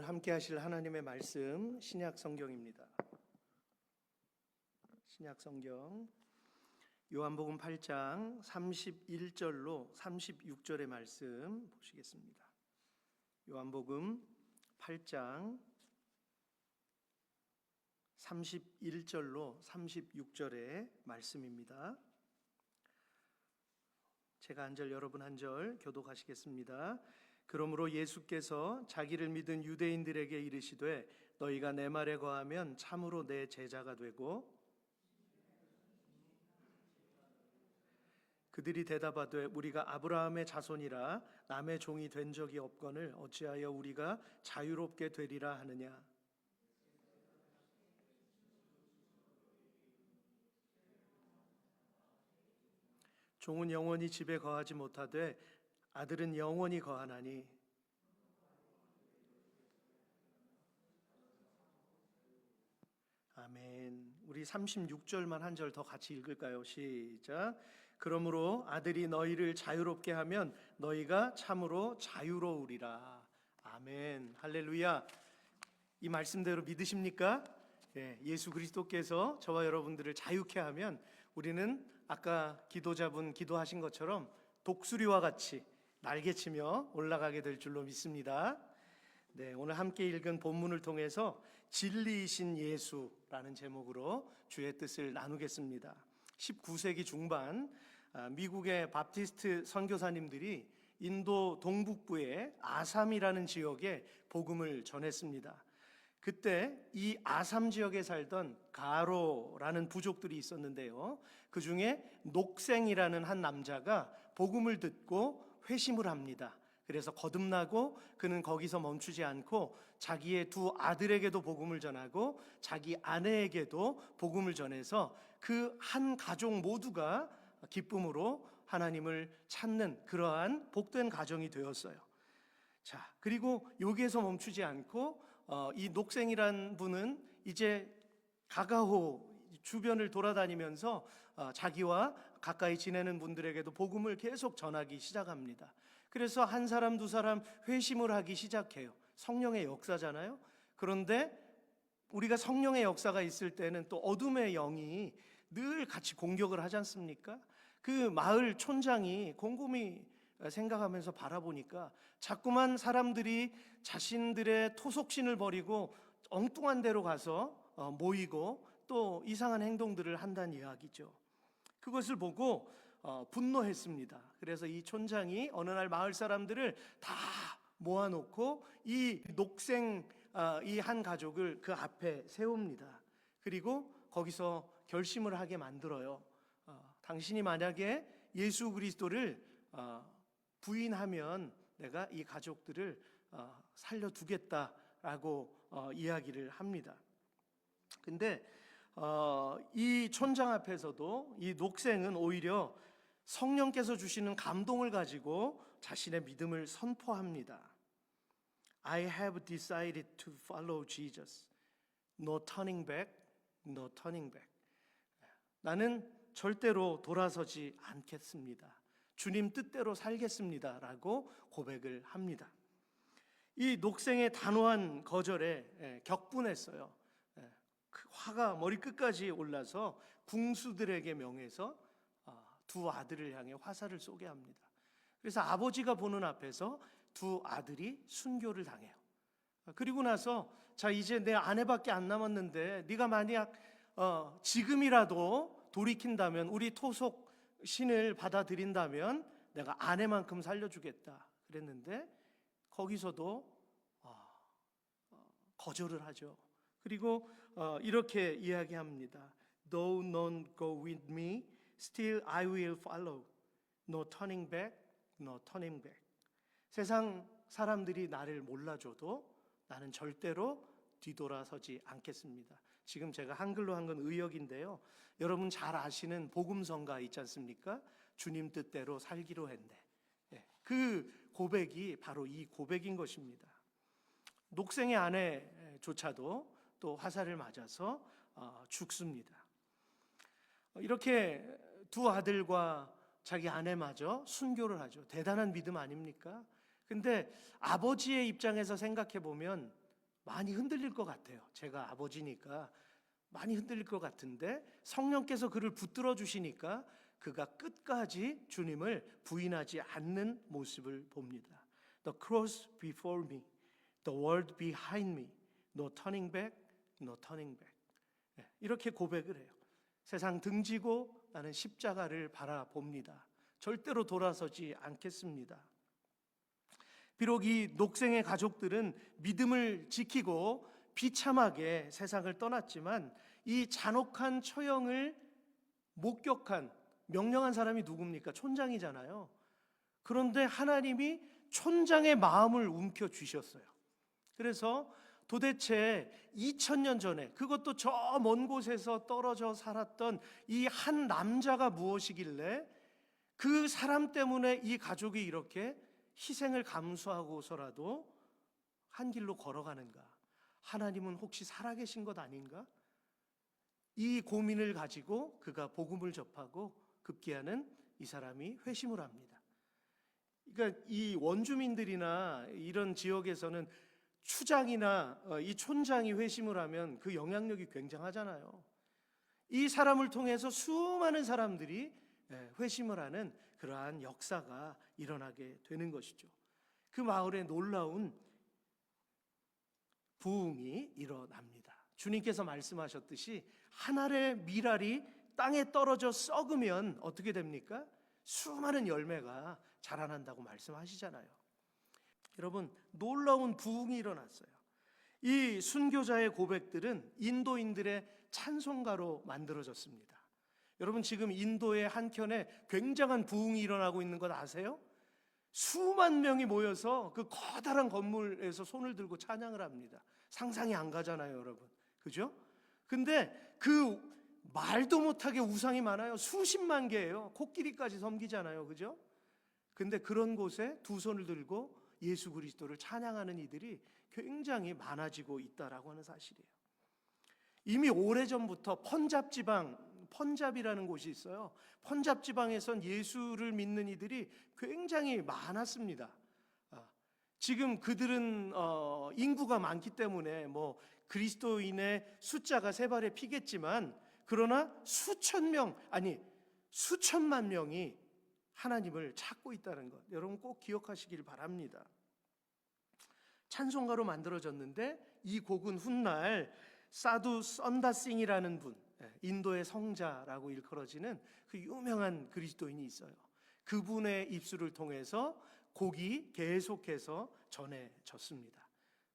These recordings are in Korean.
오늘 함께 하실 하나님의 말씀 신약 성경입니다. 신약 성경 요한복음 8장 31절로 36절의 말씀 보시겠습니다. 요한복음 8장 31절로 36절의 말씀입니다. 제가 한 절 여러분 한 절 교독하시겠습니다. 그러므로 예수께서 자기를 믿은 유대인들에게 이르시되 너희가 내 말에 거하면 참으로 내 제자가 되고 그들이 대답하되 우리가 아브라함의 자손이라 남의 종이 된 적이 없거늘 어찌하여 우리가 자유롭게 되리라 하느냐. 종은 영원히 집에 거하지 못하되 아들은 영원히 거하나니. 아멘. 우리 36절만 한 절 더 같이 읽을까요? 시작. 그러므로 아들이 너희를 자유롭게 하면 너희가 참으로 자유로우리라. 아멘. 할렐루야. 이 말씀대로 믿으십니까? 네, 예수 그리스도께서 저와 여러분들을 자유케 하면 우리는 아까 기도자분 기도하신 것처럼 독수리와 같이 날개치며 올라가게 될 줄로 믿습니다. 네, 오늘 함께 읽은 본문을 통해서 진리이신 예수라는 제목으로 주의 뜻을 나누겠습니다. 19세기 중반 미국의 바프티스트 선교사님들이 인도 동북부의 아삼이라는 지역에 복음을 전했습니다. 그때 이 아삼 지역에 살던 가로라는 부족들이 있었는데요, 그 중에 녹생이라는 한 남자가 복음을 듣고 회심을 합니다. 그래서 거듭나고 그는 거기서 멈추지 않고 자기의 두 아들에게도 복음을 전하고 자기 아내에게도 복음을 전해서 그 한 가족 모두가 기쁨으로 하나님을 찾는 그러한 복된 가정이 되었어요. 자, 그리고 여기에서 멈추지 않고 이 녹생이란 분은 이제 가가호 주변을 돌아다니면서 자기와 가까이 지내는 분들에게도 복음을 계속 전하기 시작합니다. 그래서 한 사람 두 사람 회심을 하기 시작해요. 성령의 역사잖아요. 그런데 우리가 성령의 역사가 있을 때는 또 어둠의 영이 늘 같이 공격을 하지 않습니까? 그 마을 촌장이 곰곰이 생각하면서 바라보니까 자꾸만 사람들이 자신들의 토속신을 버리고 엉뚱한 데로 가서 모이고 또 이상한 행동들을 한다는 이야기죠. 그것을 보고 분노했습니다. 그래서 이 촌장이 어느 날 마을 사람들을 다 모아놓고 이 녹생 이 한 가족을 그 앞에 세웁니다. 그리고 거기서 결심을 하게 만들어요. 당신이 만약에 예수 그리스도를 부인하면 내가 이 가족들을 살려두겠다라고 이야기를 합니다. 근데 이 촌장 앞에서도 이 녹생은 오히려 성령께서 주시는 감동을 가지고 자신의 믿음을 선포합니다. I have decided to follow Jesus. No turning back, no turning back. 나는 절대로 돌아서지 않겠습니다. 주님 뜻대로 살겠습니다 라고 고백을 합니다. 이 녹생의 단호한 거절에 격분했어요. 화가 머리끝까지 올라서 궁수들에게 명해서 두 아들을 향해 화살을 쏘게 합니다. 그래서 아버지가 보는 앞에서 두 아들이 순교를 당해요. 그리고 나서 자, 이제 내 아내밖에 안 남았는데 네가 만약 지금이라도 돌이킨다면, 우리 토속 신을 받아들인다면 내가 아내만큼 살려주겠다 그랬는데 거기서도 거절을 하죠. 그리고 이렇게 이야기합니다. Though none go with me, still I will follow. No turning back, no turning back. 세상 사람들이 나를 몰라줘도 나는 절대로 뒤돌아서지 않겠습니다. 지금 제가 한글로 한 건 의역인데요, 여러분 잘 아시는 복음성가 있지 않습니까? 주님 뜻대로 살기로 했네. 그 고백이 바로 이 고백인 것입니다. 녹생의 아내조차도 또 화살을 맞아서 죽습니다. 이렇게 두 아들과 자기 아내마저 순교를 하죠. 대단한 믿음 아닙니까? 근데 아버지의 입장에서 생각해 보면 많이 흔들릴 것 같아요. 제가 아버지니까 많이 흔들릴 것 같은데 성령께서 그를 붙들어 주시니까 그가 끝까지 주님을 부인하지 않는 모습을 봅니다. The cross before me, the world behind me, no turning back, no turning back. 이렇게 고백을 해요. 세상 등지고 나는 십자가를 바라봅니다. 절대로 돌아서지 않겠습니다. 비록 이 녹생의 가족들은 믿음을 지키고 비참하게 세상을 떠났지만 이 잔혹한 처형을 목격한 명령한 사람이 누굽니까? 촌장이잖아요. 그런데 하나님이 촌장의 마음을 움켜쥐셨어요. 그래서 도대체 2000년 전에 그것도 저 먼 곳에서 떨어져 살았던 이 한 남자가 무엇이길래 그 사람 때문에 이 가족이 이렇게 희생을 감수하고서라도 한 길로 걸어가는가? 하나님은 혹시 살아계신 것 아닌가? 이 고민을 가지고 그가 복음을 접하고 급기야는 이 사람이 회심을 합니다. 그러니까 이 원주민들이나 이런 지역에서는 추장이나 이 촌장이 회심을 하면 그 영향력이 굉장하잖아요. 이 사람을 통해서 수많은 사람들이 회심을 하는 그러한 역사가 일어나게 되는 것이죠. 그 마을에 놀라운 부흥이 일어납니다. 주님께서 말씀하셨듯이 한 알의 밀알이 땅에 떨어져 썩으면 어떻게 됩니까? 수많은 열매가 자라난다고 말씀하시잖아요. 여러분, 놀라운 부흥이 일어났어요. 이 순교자의 고백들은 인도인들의 찬송가로 만들어졌습니다. 여러분, 지금 인도의 한켠에 굉장한 부흥이 일어나고 있는 것 아세요? 수만 명이 모여서 그 커다란 건물에서 손을 들고 찬양을 합니다. 상상이 안 가잖아요, 여러분. 그죠? 근데 그 말도 못하게 우상이 많아요. 수십만 개예요. 코끼리까지 섬기잖아요. 그죠? 근데 그런 곳에 두 손을 들고 예수 그리스도를 찬양하는 이들이 굉장히 많아지고 있다라고 하는 사실이에요. 이미 오래전부터 펀잡 지방, 펀잡이라는 곳이 있어요. 펀잡 지방에선 예수를 믿는 이들이 굉장히 많았습니다. 지금 그들은 인구가 많기 때문에 뭐 그리스도인의 숫자가 세 발에 피겠지만, 그러나 수천 명, 아니 수천만 명이 하나님을 찾고 있다는 것, 여러분 꼭 기억하시길 바랍니다. 찬송가로 만들어졌는데 이 곡은 훗날 사두 썬다싱이라는 분, 인도의 성자라고 일컬어지는 그 유명한 그리스도인이 있어요. 그분의 입술을 통해서 곡이 계속해서 전해졌습니다.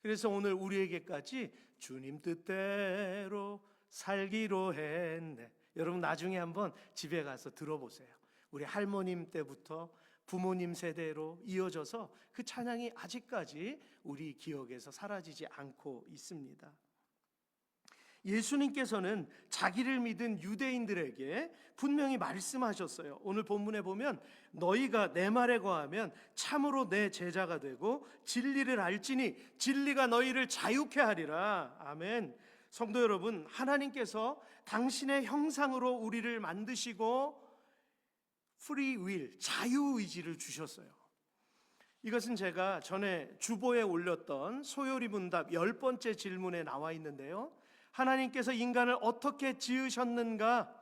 그래서 오늘 우리에게까지 주님 뜻대로 살기로 했네. 여러분 나중에 한번 집에 가서 들어보세요. 우리 할머님 때부터 부모님 세대로 이어져서 그 찬양이 아직까지 우리 기억에서 사라지지 않고 있습니다. 예수님께서는 자기를 믿은 유대인들에게 분명히 말씀하셨어요. 오늘 본문에 보면 너희가 내 말에 거하면 참으로 내 제자가 되고 진리를 알지니 진리가 너희를 자유케 하리라. 아멘. 성도 여러분, 하나님께서 당신의 형상으로 우리를 만드시고 free will, 자유의지를 주셨어요. 이것은 제가 전에 주보에 올렸던 소요리 문답 10번째 질문에 나와 있는데요, 하나님께서 인간을 어떻게 지으셨는가?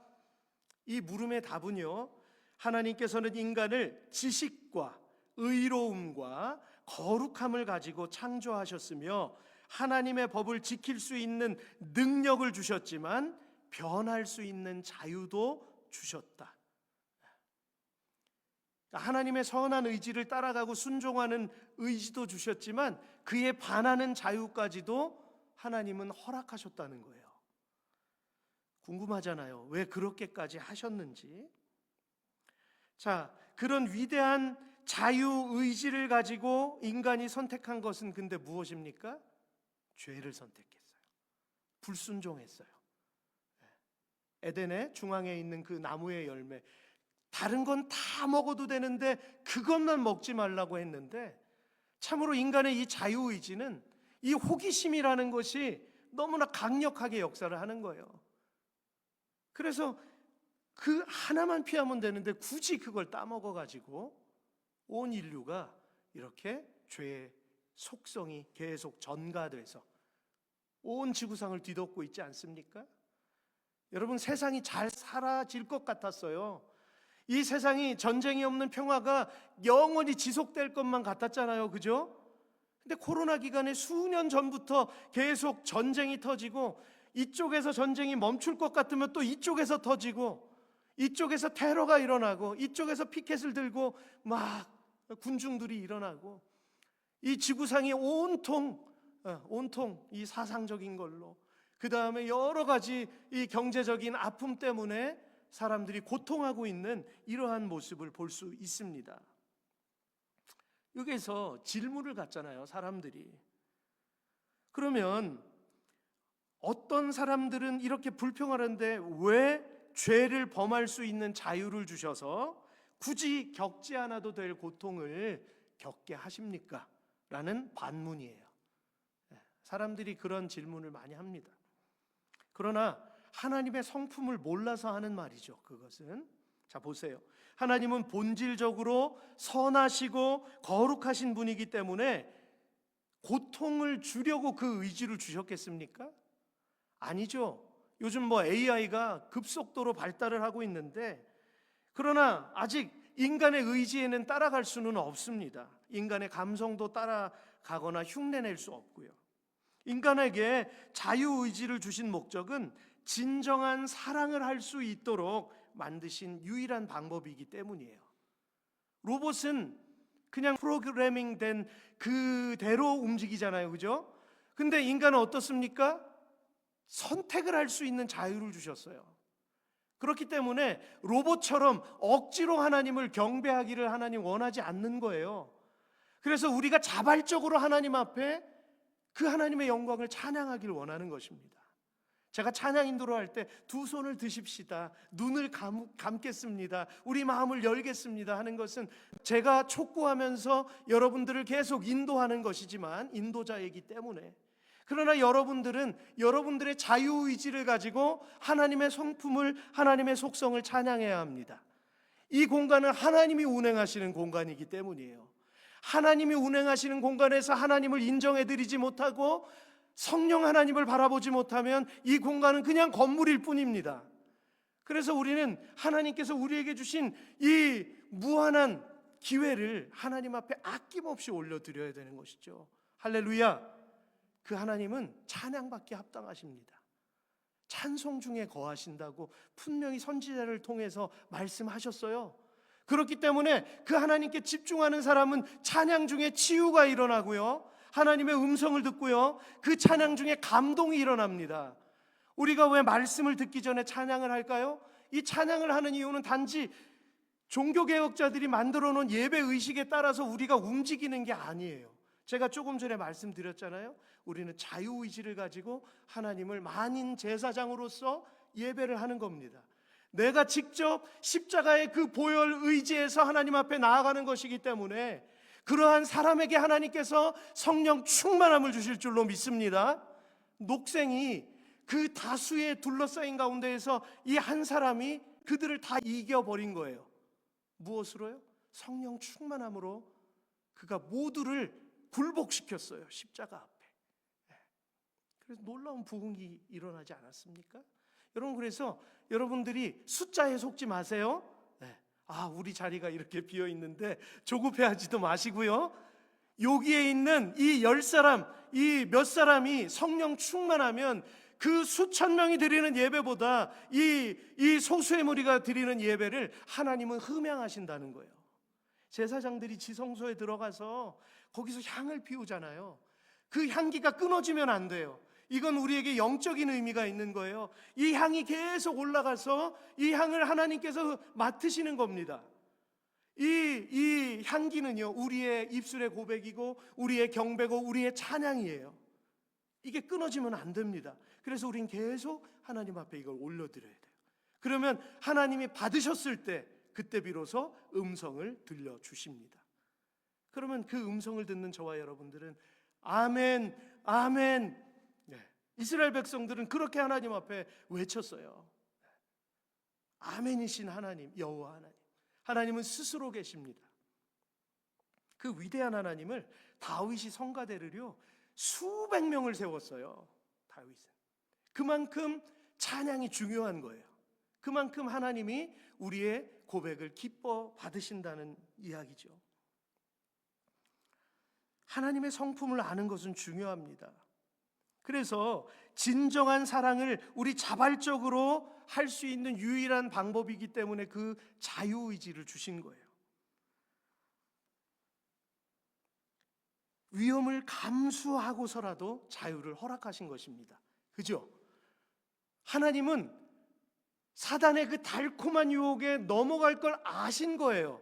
이 물음의 답은요, 하나님께서는 인간을 지식과 의로움과 거룩함을 가지고 창조하셨으며 하나님의 법을 지킬 수 있는 능력을 주셨지만 변할 수 있는 자유도 주셨다. 하나님의 선한 의지를 따라가고 순종하는 의지도 주셨지만 그에 반하는 자유까지도 하나님은 허락하셨다는 거예요. 궁금하잖아요. 왜 그렇게까지 하셨는지. 자, 그런 위대한 자유의지를 가지고 인간이 선택한 것은 근데 무엇입니까? 죄를 선택했어요. 불순종했어요. 에덴의 중앙에 있는 그 나무의 열매, 다른 건 다 먹어도 되는데 그것만 먹지 말라고 했는데, 참으로 인간의 이 자유의지는, 이 호기심이라는 것이 너무나 강력하게 역사를 하는 거예요. 그래서 그 하나만 피하면 되는데 굳이 그걸 따먹어 가지고 온 인류가 이렇게 죄의 속성이 계속 전가돼서 온 지구상을 뒤덮고 있지 않습니까? 여러분, 세상이 잘 사라질 것 같았어요. 이 세상이 전쟁이 없는 평화가 영원히 지속될 것만 같았잖아요. 그죠? 근데 코로나 기간에 수년 전부터 계속 전쟁이 터지고, 이쪽에서 전쟁이 멈출 것 같으면 또 이쪽에서 터지고, 이쪽에서 테러가 일어나고, 이쪽에서 피켓을 들고 막 군중들이 일어나고, 이 지구상이 온통 이 사상적인 걸로, 그 다음에 여러 가지 이 경제적인 아픔 때문에 사람들이 고통하고 있는 이러한 모습을 볼 수 있습니다. 여기에서 질문을 갖잖아요, 사람들이. 그러면 어떤 사람들은 이렇게 불평하는데 왜 죄를 범할 수 있는 자유를 주셔서 굳이 겪지 않아도 될 고통을 겪게 하십니까? 라는 반문이에요. 사람들이 그런 질문을 많이 합니다. 그러나 하나님의 성품을 몰라서 하는 말이죠. 그것은, 자 보세요. 하나님은 본질적으로 선하시고 거룩하신 분이기 때문에 고통을 주려고 그 의지를 주셨겠습니까? 아니죠. 요즘 뭐 AI가 급속도로 발달을 하고 있는데, 그러나 아직 인간의 의지에는 따라갈 수는 없습니다. 인간의 감성도 따라가거나 흉내낼 수 없고요. 인간에게 자유의지를 주신 목적은 진정한 사랑을 할 수 있도록 만드신 유일한 방법이기 때문이에요. 로봇은 그냥 프로그래밍 된 그대로 움직이잖아요. 그죠? 근데 인간은 어떻습니까? 선택을 할 수 있는 자유를 주셨어요. 그렇기 때문에 로봇처럼 억지로 하나님을 경배하기를 하나님 원하지 않는 거예요. 그래서 우리가 자발적으로 하나님 앞에 그 하나님의 영광을 찬양하기를 원하는 것입니다. 제가 찬양 인도로 할 때 두 손을 드십시다, 눈을 감겠습니다, 우리 마음을 열겠습니다 하는 것은 제가 촉구하면서 여러분들을 계속 인도하는 것이지만, 인도자이기 때문에. 그러나 여러분들은 여러분들의 자유의지를 가지고 하나님의 성품을, 하나님의 속성을 찬양해야 합니다. 이 공간은 하나님이 운행하시는 공간이기 때문이에요. 하나님이 운행하시는 공간에서 하나님을 인정해드리지 못하고 성령 하나님을 바라보지 못하면 이 공간은 그냥 건물일 뿐입니다. 그래서 우리는 하나님께서 우리에게 주신 이 무한한 기회를 하나님 앞에 아낌없이 올려드려야 되는 것이죠. 할렐루야. 그 하나님은 찬양받기 합당하십니다. 찬송 중에 거하신다고 분명히 선지자를 통해서 말씀하셨어요. 그렇기 때문에 그 하나님께 집중하는 사람은 찬양 중에 치유가 일어나고요, 하나님의 음성을 듣고요, 그 찬양 중에 감동이 일어납니다. 우리가 왜 말씀을 듣기 전에 찬양을 할까요? 이 찬양을 하는 이유는 단지 종교개혁자들이 만들어 놓은 예배 의식에 따라서 우리가 움직이는 게 아니에요. 제가 조금 전에 말씀드렸잖아요. 우리는 자유의지를 가지고 하나님을 만인 제사장으로서 예배를 하는 겁니다. 내가 직접 십자가의 그 보혈 의지에서 하나님 앞에 나아가는 것이기 때문에 그러한 사람에게 하나님께서 성령 충만함을 주실 줄로 믿습니다. 녹색이 그 다수의 둘러싸인 가운데에서 이 한 사람이 그들을 다 이겨버린 거예요. 무엇으로요? 성령 충만함으로 그가 모두를 굴복시켰어요, 십자가 앞에. 그래서 놀라운 부흥이 일어나지 않았습니까? 여러분, 그래서 여러분들이 숫자에 속지 마세요. 우리 자리가 이렇게 비어 있는데 조급해하지도 마시고요. 여기에 있는 이 10사람, 이 몇 사람이 성령 충만하면 그 수천 명이 드리는 예배보다 이 소수의 무리가 드리는 예배를 하나님은 흠양하신다는 거예요. 제사장들이 지성소에 들어가서 거기서 향을 피우잖아요. 그 향기가 끊어지면 안 돼요. 이건 우리에게 영적인 의미가 있는 거예요. 이 향이 계속 올라가서 이 향을 하나님께서 맡으시는 겁니다. 이 향기는요, 우리의 입술의 고백이고 우리의 경배고 우리의 찬양이에요. 이게 끊어지면 안 됩니다. 그래서 우린 계속 하나님 앞에 이걸 올려드려야 돼요. 그러면 하나님이 받으셨을 때 그때 비로소 음성을 들려주십니다. 그러면 그 음성을 듣는 저와 여러분들은 아멘, 아멘. 이스라엘 백성들은 그렇게 하나님 앞에 외쳤어요. 아멘이신 하나님, 여호와 하나님. 하나님은 스스로 계십니다. 그 위대한 하나님을 다윗이 성가대를요 수백 명을 세웠어요. 다윗은. 그만큼 찬양이 중요한 거예요. 그만큼 하나님이 우리의 고백을 기뻐 받으신다는 이야기죠. 하나님의 성품을 아는 것은 중요합니다. 그래서 진정한 사랑을 우리 자발적으로 할 수 있는 유일한 방법이기 때문에 그 자유의지를 주신 거예요. 위험을 감수하고서라도 자유를 허락하신 것입니다. 그죠? 하나님은 사단의 그 달콤한 유혹에 넘어갈 걸 아신 거예요.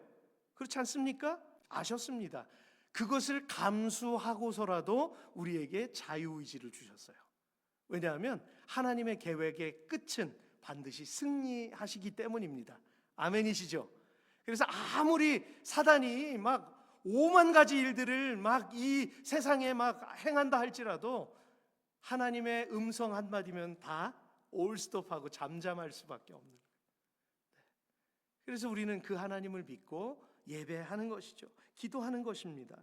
그렇지 않습니까? 아셨습니다. 그것을 감수하고서라도 우리에게 자유의지를 주셨어요. 왜냐하면 하나님의 계획의 끝은 반드시 승리하시기 때문입니다. 아멘이시죠? 그래서 아무리 사단이 막 5만 가지 일들을 막 이 세상에 막 행한다 할지라도 하나님의 음성 한마디면 다 올스톱하고 잠잠할 수밖에 없는 거예요. 그래서 우리는 그 하나님을 믿고 예배하는 것이죠. 기도하는 것입니다.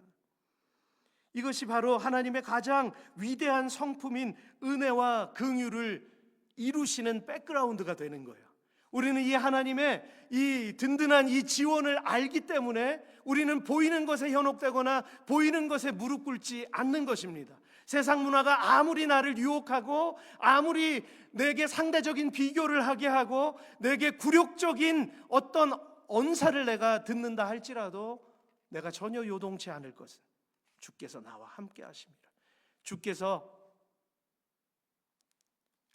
이것이 바로 하나님의 가장 위대한 성품인 은혜와 긍휼을 이루시는 백그라운드가 되는 거예요. 우리는 이 하나님의 이 든든한 이 지원을 알기 때문에 우리는 보이는 것에 현혹되거나 보이는 것에 무릎 꿇지 않는 것입니다. 세상 문화가 아무리 나를 유혹하고 아무리 내게 상대적인 비교를 하게 하고 내게 굴욕적인 어떤 언사를 내가 듣는다 할지라도 내가 전혀 요동치 않을 것은 주께서 나와 함께 하십니다. 주께서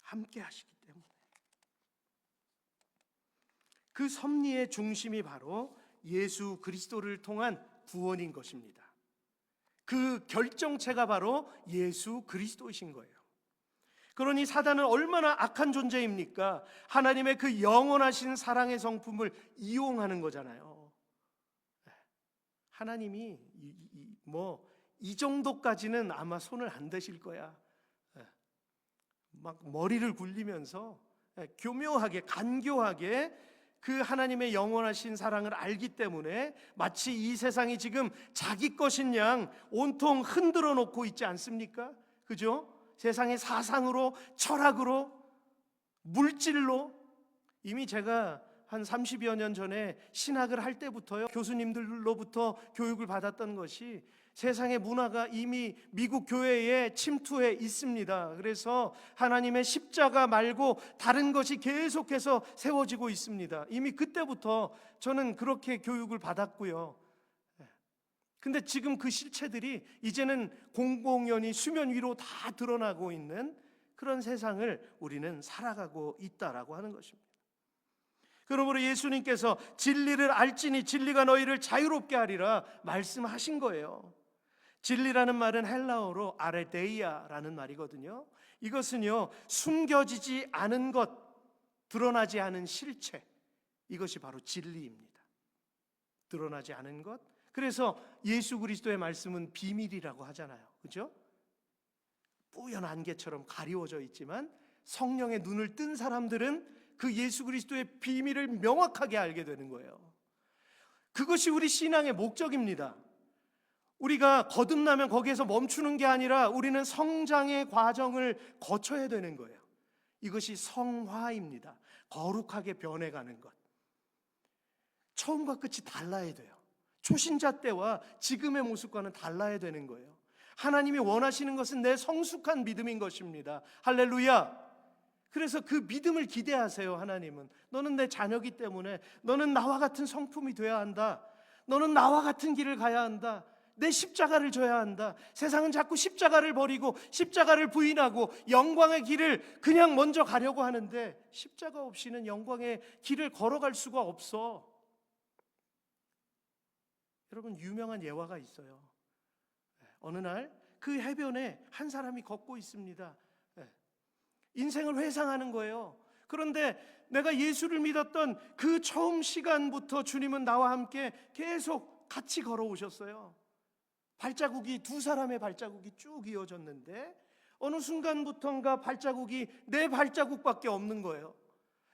함께 하시기 때문에 그 섭리의 중심이 바로 예수 그리스도를 통한 구원인 것입니다. 그 결정체가 바로 예수 그리스도이신 거예요. 그러니 사단은 얼마나 악한 존재입니까? 하나님의 그 영원하신 사랑의 성품을 이용하는 거잖아요. 하나님이 이 정도까지는 아마 손을 안 대실 거야. 막 머리를 굴리면서 교묘하게 간교하게 그 하나님의 영원하신 사랑을 알기 때문에 마치 이 세상이 지금 자기 것인 양 온통 흔들어 놓고 있지 않습니까? 그죠? 세상의 사상으로, 철학으로, 물질로. 이미 제가 한 30여 년 전에 신학을 할 때부터요, 교수님들로부터 교육을 받았던 것이 세상의 문화가 이미 미국 교회에 침투해 있습니다. 그래서 하나님의 십자가 말고 다른 것이 계속해서 세워지고 있습니다. 이미 그때부터 저는 그렇게 교육을 받았고요. 근데 지금 그 실체들이 이제는 공공연히 수면 위로 다 드러나고 있는 그런 세상을 우리는 살아가고 있다라고 하는 것입니다. 그러므로 예수님께서 진리를 알지니 진리가 너희를 자유롭게 하리라 말씀하신 거예요. 진리라는 말은 헬라어로 아레데이아라는 말이거든요. 이것은요, 숨겨지지 않은 것, 드러나지 않은 실체, 이것이 바로 진리입니다. 드러나지 않은 것. 그래서 예수 그리스도의 말씀은 비밀이라고 하잖아요. 그죠? 뿌연 안개처럼 가리워져 있지만 성령의 눈을 뜬 사람들은 그 예수 그리스도의 비밀을 명확하게 알게 되는 거예요. 그것이 우리 신앙의 목적입니다. 우리가 거듭나면 거기에서 멈추는 게 아니라 우리는 성장의 과정을 거쳐야 되는 거예요. 이것이 성화입니다. 거룩하게 변해가는 것. 처음과 끝이 달라야 돼요. 초신자 때와 지금의 모습과는 달라야 되는 거예요. 하나님이 원하시는 것은 내 성숙한 믿음인 것입니다. 할렐루야. 그래서 그 믿음을 기대하세요. 하나님은 너는 내 자녀이기 때문에 너는 나와 같은 성품이 되어야 한다. 너는 나와 같은 길을 가야 한다. 내 십자가를 져야 한다. 세상은 자꾸 십자가를 버리고 십자가를 부인하고 영광의 길을 그냥 먼저 가려고 하는데 십자가 없이는 영광의 길을 걸어갈 수가 없어. 여러분, 유명한 예화가 있어요. 어느 날 그 해변에 한 사람이 걷고 있습니다. 인생을 회상하는 거예요. 그런데 내가 예수를 믿었던 그 처음 시간부터 주님은 나와 함께 계속 같이 걸어오셨어요. 발자국이, 두 사람의 발자국이 쭉 이어졌는데 어느 순간부터인가 발자국이 내 발자국밖에 없는 거예요.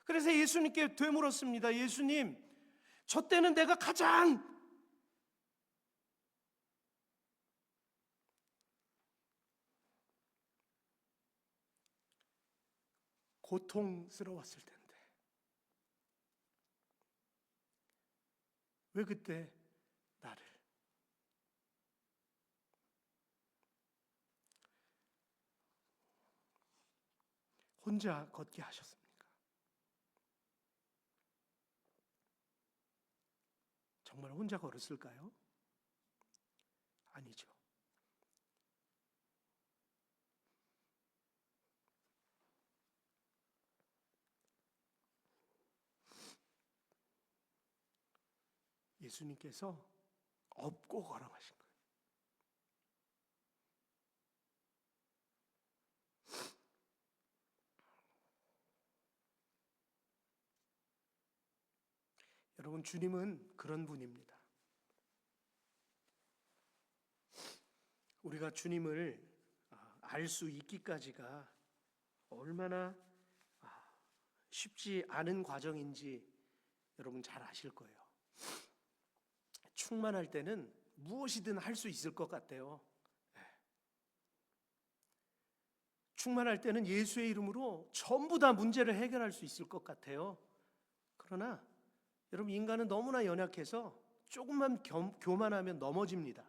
그래서 예수님께 되물었습니다. 예수님, 저 때는 내가 가장 고통스러웠을 텐데 왜 그때 나를 혼자 걷게 하셨습니까? 정말 혼자 걸었을까요? 아니죠. 예수님께서 업고 걸어가신 거예요. 여러분, 주님은 그런 분입니다. 우리가 주님을 알 수 있기까지가 얼마나 쉽지 않은 과정인지 여러분 잘 아실 거예요. 충만할 때는 무엇이든 할 수 있을 것 같아요. 충만할 때는 예수의 이름으로 전부 다 문제를 해결할 수 있을 것 같아요. 그러나 여러분, 인간은 너무나 연약해서 조금만 교만하면 넘어집니다.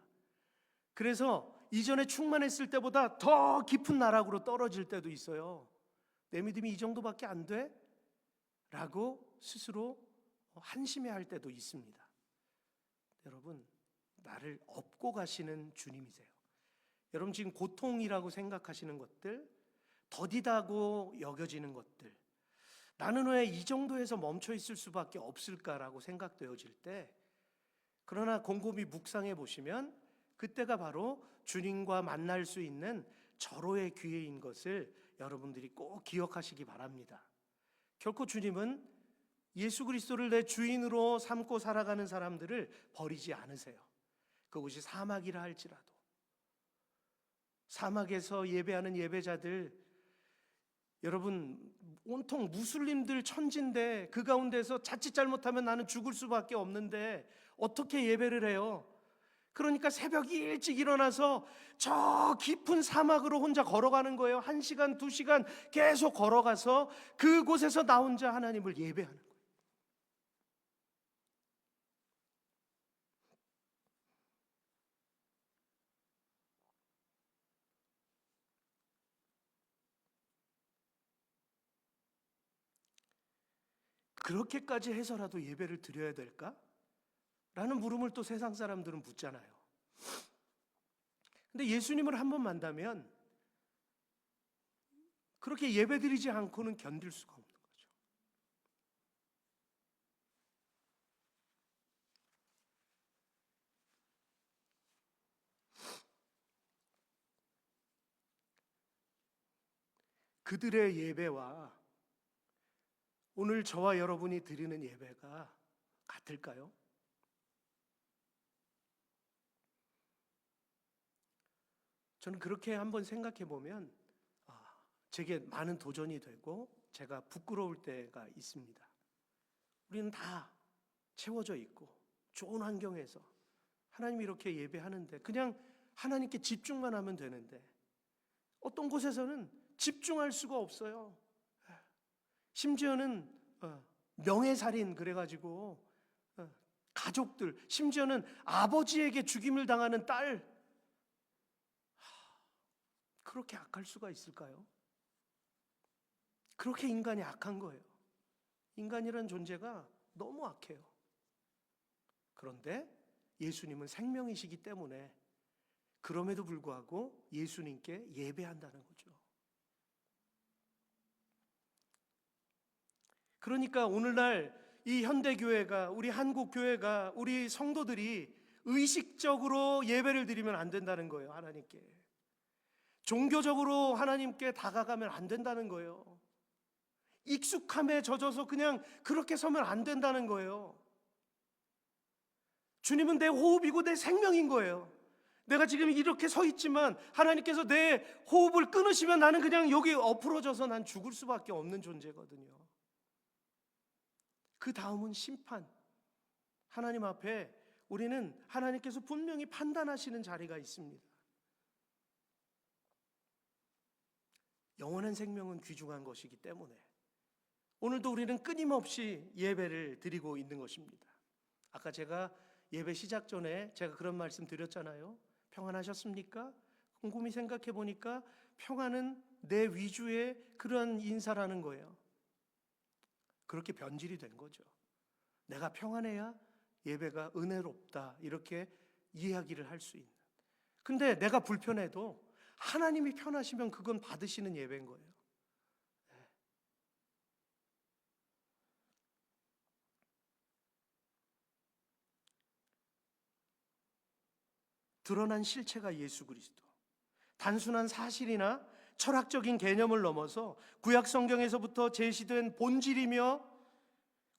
그래서 이전에 충만했을 때보다 더 깊은 나락으로 떨어질 때도 있어요. 내 믿음이 이 정도밖에 안 돼? 라고 스스로 한심해할 때도 있습니다. 여러분, 나를 업고 가시는 주님이세요. 여러분, 지금 고통이라고 생각하시는 것들, 더디다고 여겨지는 것들, 나는 왜 이 정도에서 멈춰 있을 수밖에 없을까라고 생각되어질 때, 그러나 곰곰이 묵상해 보시면 그때가 바로 주님과 만날 수 있는 절호의 기회인 것을 여러분들이 꼭 기억하시기 바랍니다. 결코 주님은 예수 그리스도를 내 주인으로 삼고 살아가는 사람들을 버리지 않으세요. 그곳이 사막이라 할지라도, 사막에서 예배하는 예배자들, 여러분 온통 무슬림들 천지인데 그 가운데서 자칫 잘못하면 나는 죽을 수밖에 없는데 어떻게 예배를 해요? 그러니까 새벽 일찍 일어나서 저 깊은 사막으로 혼자 걸어가는 거예요. 1시간, 2시간 계속 걸어가서 그곳에서 나 혼자 하나님을 예배하는 거예요. 그렇게까지 해서라도 예배를 드려야 될까? 라는 물음을 또 세상 사람들은 묻잖아요. 근데 예수님을 한번 만나면 그렇게 예배 드리지 않고는 견딜 수가 없는 거죠. 그들의 예배와 오늘 저와 여러분이 드리는 예배가 같을까요? 저는 그렇게 한번 생각해 보면 제게 많은 도전이 되고 제가 부끄러울 때가 있습니다. 우리는 다 채워져 있고 좋은 환경에서 하나님 이렇게 예배하는데 그냥 하나님께 집중만 하면 되는데 어떤 곳에서는 집중할 수가 없어요. 심지어는 명예살인 그래가지고 가족들, 심지어는 아버지에게 죽임을 당하는 딸, 그렇게 악할 수가 있을까요? 그렇게 인간이 악한 거예요. 인간이라는 존재가 너무 악해요. 그런데 예수님은 생명이시기 때문에 그럼에도 불구하고 예수님께 예배한다는 거죠. 그러니까 오늘날 이 현대교회가, 우리 한국교회가, 우리 성도들이 의식적으로 예배를 드리면 안 된다는 거예요. 하나님께 종교적으로 하나님께 다가가면 안 된다는 거예요. 익숙함에 젖어서 그냥 그렇게 서면 안 된다는 거예요. 주님은 내 호흡이고 내 생명인 거예요. 내가 지금 이렇게 서 있지만 하나님께서 내 호흡을 끊으시면 나는 그냥 여기 엎으러져서 난 죽을 수밖에 없는 존재거든요. 그 다음은 심판. 하나님 앞에 우리는 하나님께서 분명히 판단하시는 자리가 있습니다. 영원한 생명은 귀중한 것이기 때문에 오늘도 우리는 끊임없이 예배를 드리고 있는 것입니다. 아까 제가 예배 시작 전에 제가 그런 말씀 드렸잖아요. 평안하셨습니까? 곰곰이 생각해 보니까 평안은 내 위주의 그런 인사라는 거예요. 그렇게 변질이 된 거죠. 내가 평안해야 예배가 은혜롭다, 이렇게 이야기를 할 수 있는. 근데 내가 불편해도 하나님이 편하시면 그건 받으시는 예배인 거예요. 드러난 실체가 예수 그리스도. 단순한 사실이나 철학적인 개념을 넘어서 구약 성경에서부터 제시된 본질이며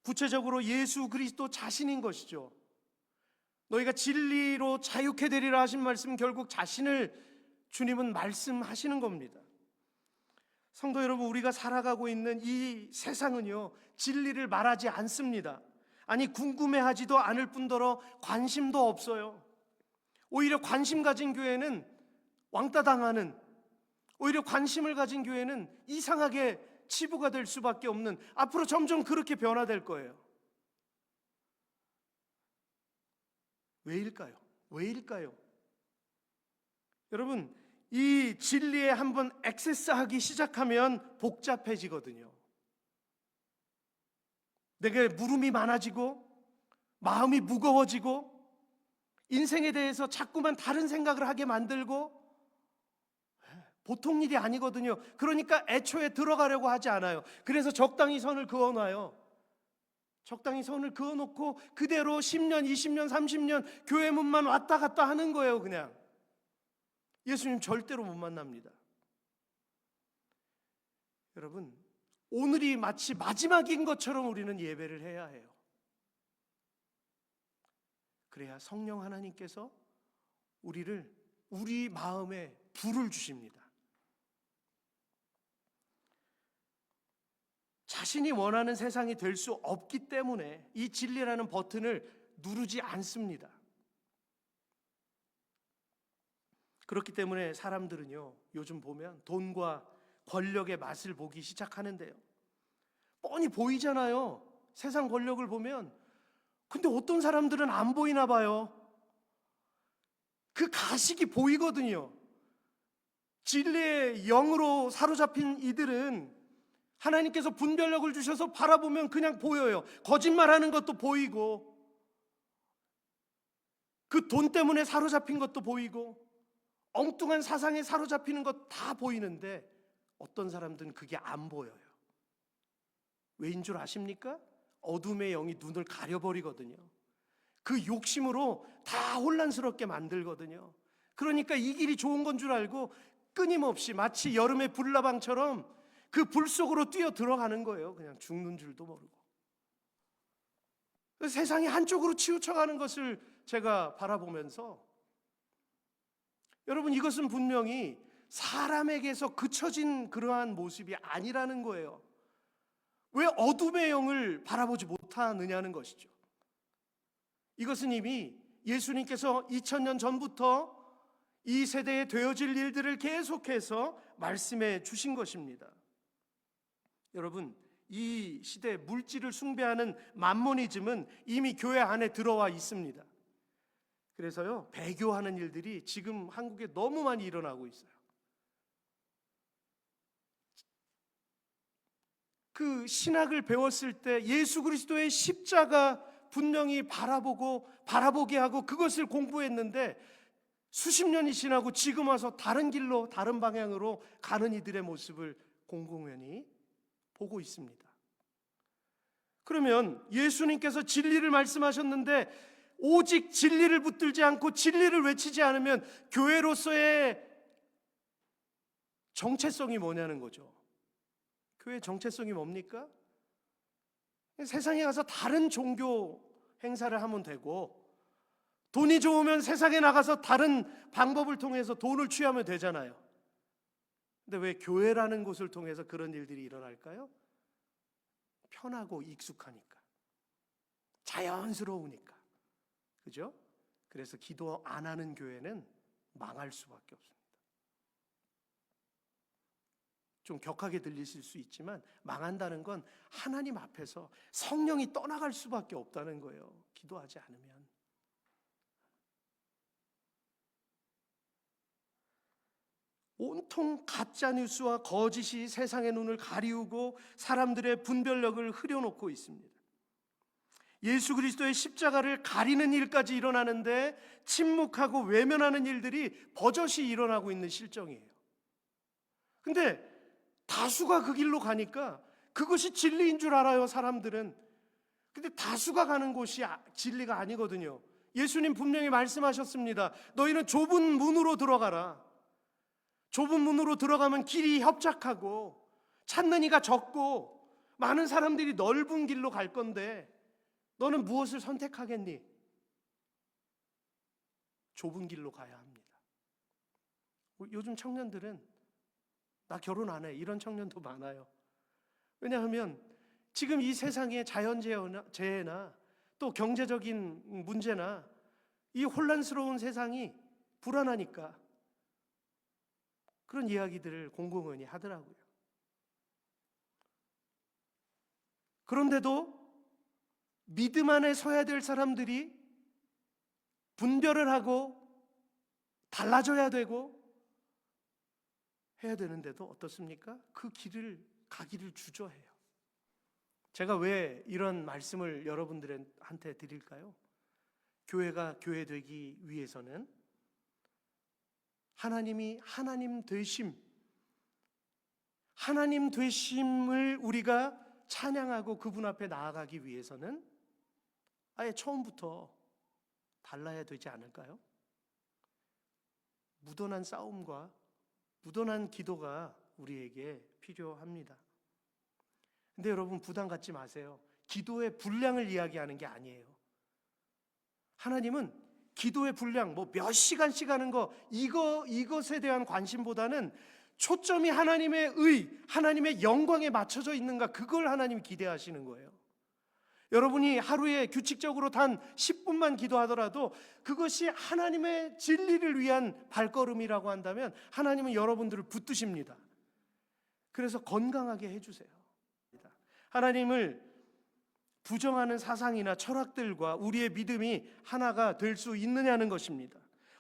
구체적으로 예수 그리스도 자신인 것이죠. 너희가 진리로 자유케 되리라 하신 말씀, 결국 자신을 주님은 말씀하시는 겁니다. 성도 여러분, 우리가 살아가고 있는 이 세상은요, 진리를 말하지 않습니다. 아니, 궁금해하지도 않을 뿐더러 관심도 없어요. 오히려 관심 가진 교회는 왕따 당하는, 오히려 관심을 가진 교회는 이상하게 치부가 될 수밖에 없는, 앞으로 점점 그렇게 변화될 거예요. 왜일까요? 왜일까요? 여러분, 이 진리에 한번 액세스하기 시작하면 복잡해지거든요. 내게 물음이 많아지고 마음이 무거워지고 인생에 대해서 자꾸만 다른 생각을 하게 만들고, 보통 일이 아니거든요. 그러니까 애초에 들어가려고 하지 않아요. 그래서 적당히 선을 그어놔요. 적당히 선을 그어놓고 그대로 10년, 20년, 30년 교회 문만 왔다 갔다 하는 거예요. 그냥 예수님 절대로 못 만납니다. 여러분, 오늘이 마치 마지막인 것처럼 우리는 예배를 해야 해요. 그래야 성령 하나님께서 우리 마음에 불을 주십니다. 자신이 원하는 세상이 될 수 없기 때문에 이 진리라는 버튼을 누르지 않습니다. 그렇기 때문에 사람들은요, 요즘 보면 돈과 권력의 맛을 보기 시작하는데요, 뻔히 보이잖아요. 세상 권력을 보면. 근데 어떤 사람들은 안 보이나 봐요. 그 가식이 보이거든요. 진리의 영으로 사로잡힌 이들은 하나님께서 분별력을 주셔서 바라보면 그냥 보여요. 거짓말하는 것도 보이고, 그 돈 때문에 사로잡힌 것도 보이고, 엉뚱한 사상에 사로잡히는 것 다 보이는데 어떤 사람들은 그게 안 보여요. 왜인 줄 아십니까? 어둠의 영이 눈을 가려버리거든요. 그 욕심으로 다 혼란스럽게 만들거든요. 그러니까 이 길이 좋은 건 줄 알고 끊임없이 마치 여름의 불나방처럼 그 불 속으로 뛰어 들어가는 거예요. 그냥 죽는 줄도 모르고. 세상이 한쪽으로 치우쳐가는 것을 제가 바라보면서, 여러분, 이것은 분명히 사람에게서 그쳐진 그러한 모습이 아니라는 거예요. 왜 어둠의 영을 바라보지 못하느냐는 것이죠. 이것은 이미 예수님께서 2000년 전부터 이 세대에 되어질 일들을 계속해서 말씀해 주신 것입니다. 여러분, 이 시대 물질을 숭배하는 맘모니즘은 이미 교회 안에 들어와 있습니다. 그래서요, 배교하는 일들이 지금 한국에 너무 많이 일어나고 있어요. 그 신학을 배웠을 때 예수 그리스도의 십자가 분명히 바라보게 하고 그것을 공부했는데, 수십 년이 지나고 지금 와서 다른 길로, 다른 방향으로 가는 이들의 모습을 공공연히 보고 있습니다. 그러면 예수님께서 진리를 말씀하셨는데 오직 진리를 붙들지 않고 진리를 외치지 않으면 교회로서의 정체성이 뭐냐는 거죠. 교회의 정체성이 뭡니까? 세상에 가서 다른 종교 행사를 하면 되고, 돈이 좋으면 세상에 나가서 다른 방법을 통해서 돈을 취하면 되잖아요. 근데 왜 교회라는 곳을 통해서 그런 일들이 일어날까요? 편하고 익숙하니까, 자연스러우니까. 그죠? 그래서 기도 안 하는 교회는 망할 수밖에 없습니다. 좀 격하게 들리실 수 있지만 망한다는 건 하나님 앞에서 성령이 떠나갈 수밖에 없다는 거예요. 기도하지 않으면. 온통 가짜 뉴스와 거짓이 세상의 눈을 가리우고 사람들의 분별력을 흐려놓고 있습니다. 예수 그리스도의 십자가를 가리는 일까지 일어나는데 침묵하고 외면하는 일들이 버젓이 일어나고 있는 실정이에요. 근데 다수가 그 길로 가니까 그것이 진리인 줄 알아요, 사람들은. 근데 다수가 가는 곳이 진리가 아니거든요. 예수님 분명히 말씀하셨습니다. 너희는 좁은 문으로 들어가라. 좁은 문으로 들어가면 길이 협착하고 찾는 이가 적고 많은 사람들이 넓은 길로 갈 건데 너는 무엇을 선택하겠니? 좁은 길로 가야 합니다. 요즘 청년들은 나 결혼 안 해, 이런 청년도 많아요. 왜냐하면 지금 이 세상의 자연재해나 또 경제적인 문제나 이 혼란스러운 세상이 불안하니까 그런 이야기들을 공공연히 하더라고요. 그런데도 믿음 안에 서야 될 사람들이 분별을 하고 달라져야 되고 해야 되는데도 어떻습니까? 그 길을 가기를 주저해요. 제가 왜 이런 말씀을 여러분들한테 드릴까요? 교회가 교회 되기 위해서는 하나님이 하나님 되심을 우리가 찬양하고 그분 앞에 나아가기 위해서는 아예 처음부터 달라야 되지 않을까요? 무던한 싸움과 무던한 기도가 우리에게 필요합니다. 근데 여러분 부담 갖지 마세요. 기도의 분량을 이야기하는 게 아니에요. 하나님은 기도의 분량, 몇 시간씩 하는 거 이것에 대한 관심보다는 초점이 하나님의 하나님의 영광에 맞춰져 있는가, 그걸 하나님이 기대하시는 거예요. 여러분이 하루에 규칙적으로 단 10분만 기도하더라도 그것이 하나님의 진리를 위한 발걸음이라고 한다면 하나님은 여러분들을 붙드십니다. 그래서 건강하게 해주세요. 하나님을 부정하는 사상이나 철학들과 우리의 믿음이 하나가 될 수 있느냐는 것입니다.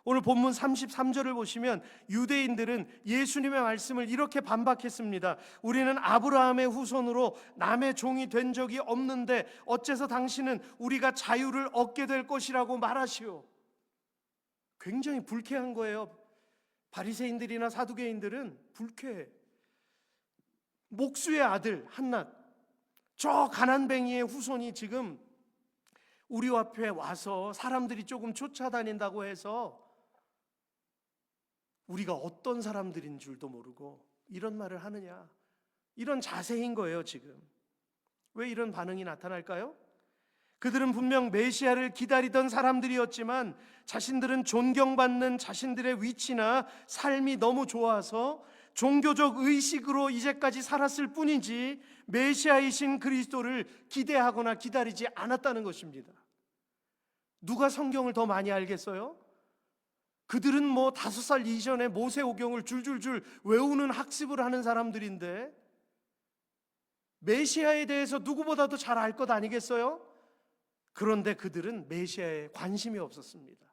오늘 본문 33절을 보시면 유대인들은 예수님의 말씀을 이렇게 반박했습니다. 우리는 아브라함의 후손으로 남의 종이 된 적이 없는데 어째서 당신은 우리가 자유를 얻게 될 것이라고 말하시오. 굉장히 불쾌한 거예요. 바리새인들이나 사두개인들은 불쾌해. 목수의 아들 한낫, 저 가난뱅이의 후손이 지금 우리 앞에 와서 사람들이 조금 쫓아다닌다고 해서 우리가 어떤 사람들인 줄도 모르고 이런 말을 하느냐, 이런 자세인 거예요. 지금 왜 이런 반응이 나타날까요? 그들은 분명 메시아를 기다리던 사람들이었지만 자신들은 존경받는 자신들의 위치나 삶이 너무 좋아서 종교적 의식으로 이제까지 살았을 뿐이지 메시아이신 그리스도를 기대하거나 기다리지 않았다는 것입니다. 누가 성경을 더 많이 알겠어요? 그들은 5살 이전에 모세오경을 줄줄줄 외우는 학습을 하는 사람들인데 메시아에 대해서 누구보다도 잘 알 것 아니겠어요? 그런데 그들은 메시아에 관심이 없었습니다.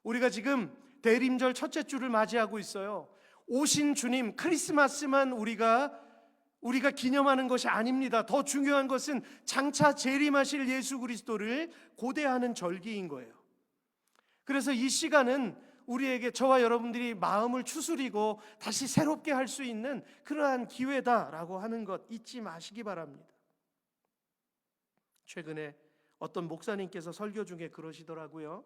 우리가 지금 대림절 첫째 주를 맞이하고 있어요. 오신 주님, 크리스마스만 우리가 기념하는 것이 아닙니다. 더 중요한 것은 장차 재림하실 예수 그리스도를 고대하는 절기인 거예요. 그래서 이 시간은 우리에게, 저와 여러분들이 마음을 추스리고 다시 새롭게 할 수 있는 그러한 기회다라고 하는 것 잊지 마시기 바랍니다. 최근에 어떤 목사님께서 설교 중에 그러시더라고요.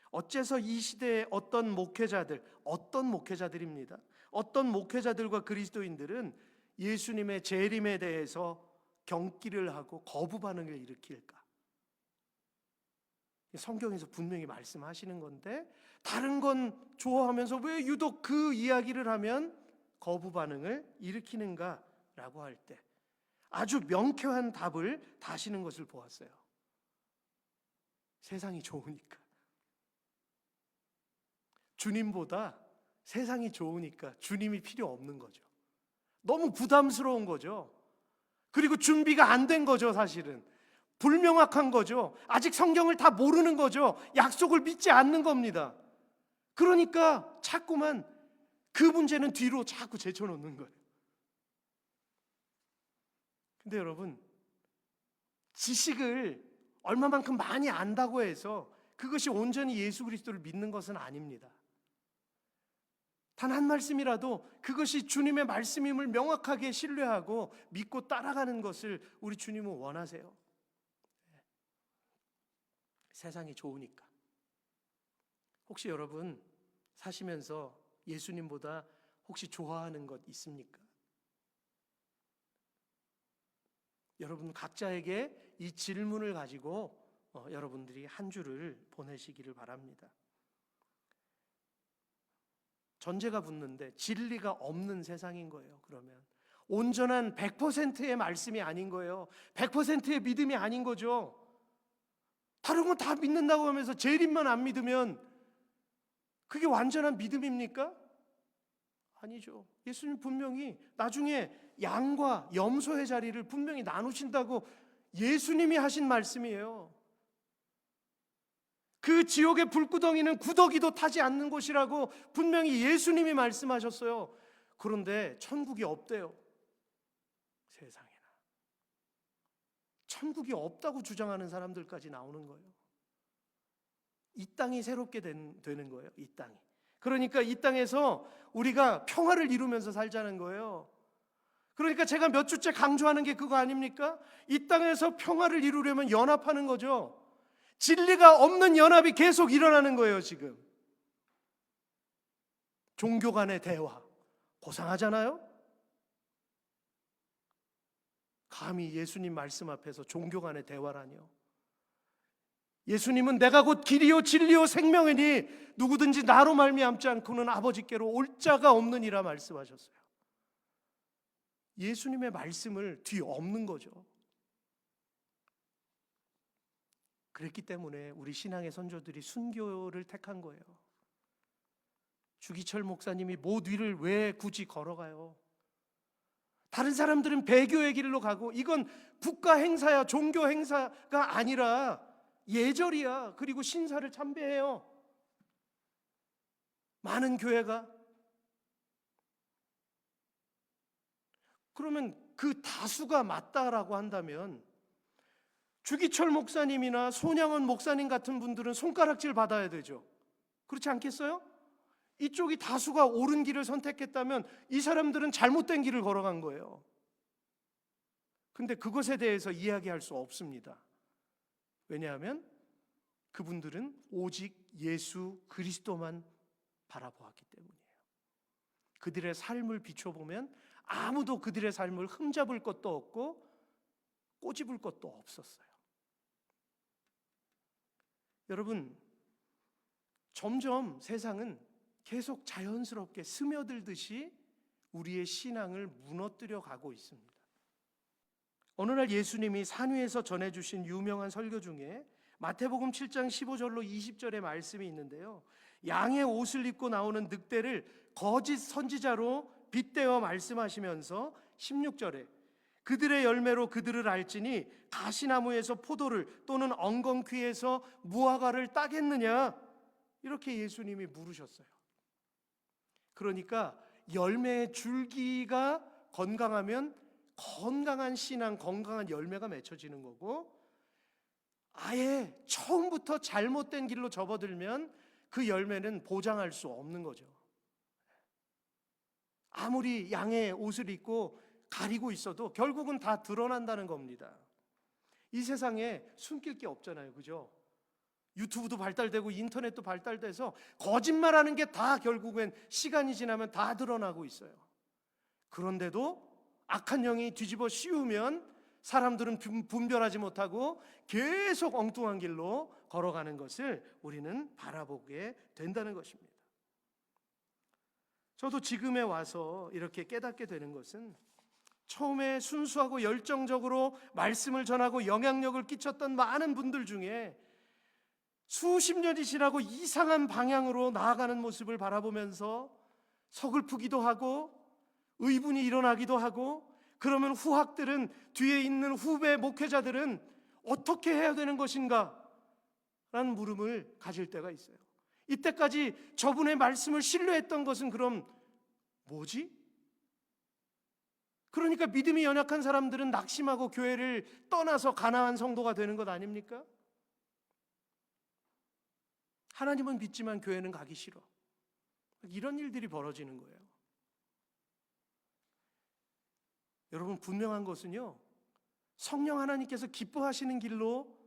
어째서 이 시대에 어떤 목회자들입니다. 어떤 목회자들과 그리스도인들은 예수님의 재림에 대해서 경기를 하고 거부 반응을 일으킬까? 성경에서 분명히 말씀하시는 건데 다른 건 좋아하면서 왜 유독 그 이야기를 하면 거부 반응을 일으키는가라고 할 때 아주 명쾌한 답을 다시는 것을 보았어요. 세상이 좋으니까. 주님보다 세상이 좋으니까 주님이 필요 없는 거죠. 너무 부담스러운 거죠. 그리고 준비가 안 된 거죠, 사실은. 불명확한 거죠. 아직 성경을 다 모르는 거죠. 약속을 믿지 않는 겁니다. 그러니까 자꾸만 그 문제는 뒤로 자꾸 제쳐놓는 거예요. 근데 여러분, 지식을 얼마만큼 많이 안다고 해서 그것이 온전히 예수 그리스도를 믿는 것은 아닙니다. 단 한 말씀이라도 그것이 주님의 말씀임을 명확하게 신뢰하고 믿고 따라가는 것을 우리 주님은 원하세요. 세상이 좋으니까. 혹시 여러분 사시면서 예수님보다 혹시 좋아하는 것 있습니까? 여러분 각자에게 이 질문을 가지고 여러분들이 한 주를 보내시기를 바랍니다. 전제가 붙는데 진리가 없는 세상인 거예요. 그러면 온전한 100%의 말씀이 아닌 거예요. 100%의 믿음이 아닌 거죠. 다른 건 다 믿는다고 하면서 재림만 안 믿으면 그게 완전한 믿음입니까? 아니죠. 예수님 분명히 나중에 양과 염소의 자리를 분명히 나누신다고 예수님이 하신 말씀이에요. 그 지옥의 불구덩이는 구더기도 타지 않는 곳이라고 분명히 예수님이 말씀하셨어요. 그런데 천국이 없대요. 세상에나. 천국이 없다고 주장하는 사람들까지 나오는 거예요. 이 땅이 새롭게 되는 거예요. 이 땅이. 그러니까 이 땅에서 우리가 평화를 이루면서 살자는 거예요. 그러니까 제가 몇 주째 강조하는 게 그거 아닙니까? 이 땅에서 평화를 이루려면 연합하는 거죠. 진리가 없는 연합이 계속 일어나는 거예요. 지금 종교 간의 대화 고상하잖아요. 감히 예수님 말씀 앞에서 종교 간의 대화라니요. 예수님은 내가 곧 길이요 진리요 생명이니 누구든지 나로 말미암지 않고는 아버지께로 올 자가 없느니라 말씀하셨어요. 예수님의 말씀을 뒤엎는 거죠. 그랬기 때문에 우리 신앙의 선조들이 순교를 택한 거예요. 주기철 목사님이 못 위를 왜 굳이 걸어가요? 다른 사람들은 배교의 길로 가고 이건 국가 행사야 종교 행사가 아니라 예절이야. 그리고 신사를 참배해요. 많은 교회가. 그러면 그 다수가 맞다라고 한다면 주기철 목사님이나 손양원 목사님 같은 분들은 손가락질 받아야 되죠. 그렇지 않겠어요? 이쪽이 다수가 옳은 길을 선택했다면 이 사람들은 잘못된 길을 걸어간 거예요. 근데 그것에 대해서 이야기할 수 없습니다. 왜냐하면 그분들은 오직 예수 그리스도만 바라보았기 때문이에요. 그들의 삶을 비춰보면 아무도 그들의 삶을 흠잡을 것도 없고 꼬집을 것도 없었어요. 여러분, 점점 세상은 계속 자연스럽게 스며들듯이 우리의 신앙을 무너뜨려 가고 있습니다. 어느 날 예수님이 산 위에서 전해주신 유명한 설교 중에 마태복음 7장 15절로 20절의 말씀이 있는데요, 양의 옷을 입고 나오는 늑대를 거짓 선지자로 빗대어 말씀하시면서 16절에 그들의 열매로 그들을 알지니 가시나무에서 포도를 또는 엉겅퀴에서 무화과를 따겠느냐, 이렇게 예수님이 물으셨어요. 그러니까 열매의 줄기가 건강하면 건강한 신앙, 건강한 열매가 맺혀지는 거고, 아예 처음부터 잘못된 길로 접어들면 그 열매는 보장할 수 없는 거죠. 아무리 양의 옷을 입고 가리고 있어도 결국은 다 드러난다는 겁니다. 이 세상에 숨길 게 없잖아요. 그죠? 유튜브도 발달되고 인터넷도 발달돼서 거짓말하는 게 다 결국엔 시간이 지나면 다 드러나고 있어요. 그런데도 악한 영이 뒤집어 씌우면 사람들은 분별하지 못하고 계속 엉뚱한 길로 걸어가는 것을 우리는 바라보게 된다는 것입니다. 저도 지금에 와서 이렇게 깨닫게 되는 것은 처음에 순수하고 열정적으로 말씀을 전하고 영향력을 끼쳤던 많은 분들 중에 수십 년이 지나고 이상한 방향으로 나아가는 모습을 바라보면서 서글프기도 하고 의분이 일어나기도 하고, 그러면 후학들은, 뒤에 있는 후배 목회자들은 어떻게 해야 되는 것인가? 라는 물음을 가질 때가 있어요. 이때까지 저분의 말씀을 신뢰했던 것은 그럼 뭐지? 그러니까 믿음이 연약한 사람들은 낙심하고 교회를 떠나서 가나안 성도가 되는 것 아닙니까? 하나님은 믿지만 교회는 가기 싫어. 이런 일들이 벌어지는 거예요. 여러분, 분명한 것은요, 성령 하나님께서 기뻐하시는 길로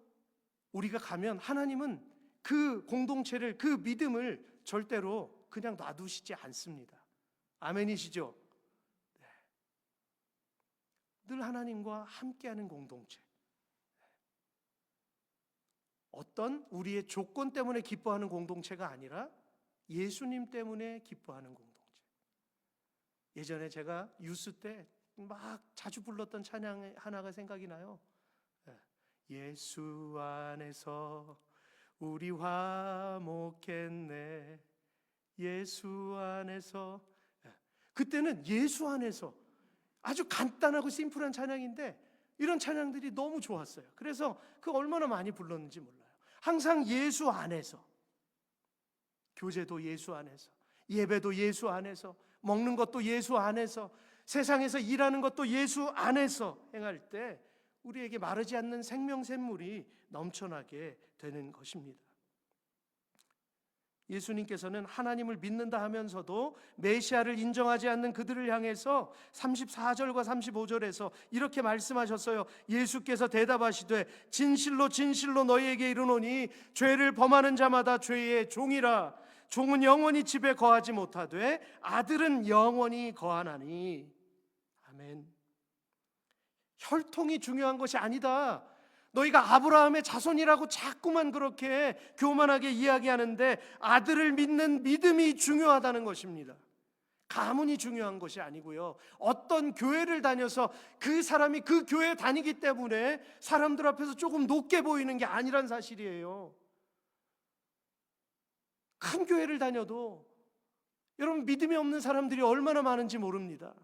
우리가 가면 하나님은 그 공동체를, 그 믿음을 절대로 그냥 놔두시지 않습니다. 아멘이시죠? 네. 늘 하나님과 함께하는 공동체. 어떤 우리의 조건 때문에 기뻐하는 공동체가 아니라 예수님 때문에 기뻐하는 공동체. 예전에 제가 유스 때 막 자주 불렀던 찬양 하나가 생각이 나요. 예수 안에서 우리 화목했네. 예수 안에서. 그때는 예수 안에서, 아주 간단하고 심플한 찬양인데 이런 찬양들이 너무 좋았어요. 그래서 그 얼마나 많이 불렀는지 몰라요. 항상 예수 안에서, 교제도 예수 안에서, 예배도 예수 안에서, 먹는 것도 예수 안에서, 세상에서 일하는 것도 예수 안에서 행할 때 우리에게 마르지 않는 생명샘물이 넘쳐나게 되는 것입니다. 예수님께서는 하나님을 믿는다 하면서도 메시아를 인정하지 않는 그들을 향해서 34절과 35절에서 이렇게 말씀하셨어요. 예수께서 대답하시되 진실로 진실로 너희에게 이르노니 죄를 범하는 자마다 죄의 종이라. 종은 영원히 집에 거하지 못하되 아들은 영원히 거하나니. 아멘. 혈통이 중요한 것이 아니다. 너희가 아브라함의 자손이라고 자꾸만 그렇게 교만하게 이야기하는데 아들을 믿는 믿음이 중요하다는 것입니다. 가문이 중요한 것이 아니고요, 어떤 교회를 다녀서 그 사람이 그 교회에 다니기 때문에 사람들 앞에서 조금 높게 보이는 게 아니란 사실이에요. 큰 교회를 다녀도 여러분, 믿음이 없는 사람들이 얼마나 많은지 모릅니다.